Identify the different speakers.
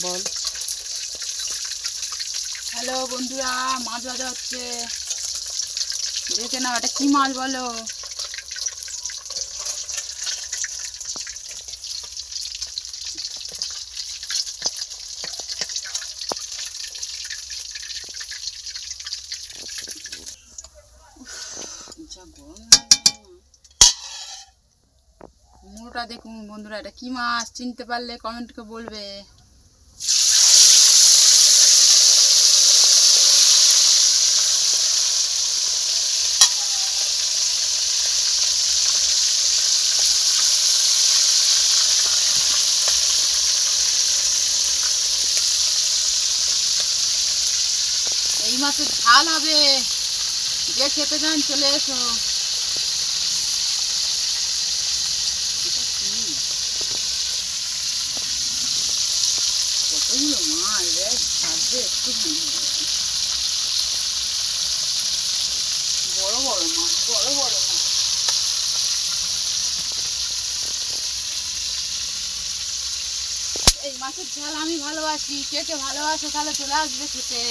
Speaker 1: বল।
Speaker 2: Hello বন্ধুরা, মাছ ভাজা হচ্ছে, দেখে নাও এটা কি মাছ বলো? মোটা দেখুন বন্ধুরা, এটা কি মাছ? চিনতে পারলে কমেন্ট করে বলবে। এই মাছের ঝাল হবে, যে খেতে চান চলে এসো। কতগুলো মাছ রে, ভাববে একটুখানি বড় বড় মাছ, বড় বড় মাছ। এই মাছের ঝাল আমি ভালোবাসি, কে কে ভালোবাসো তাহলে চলে আসবে খেতে।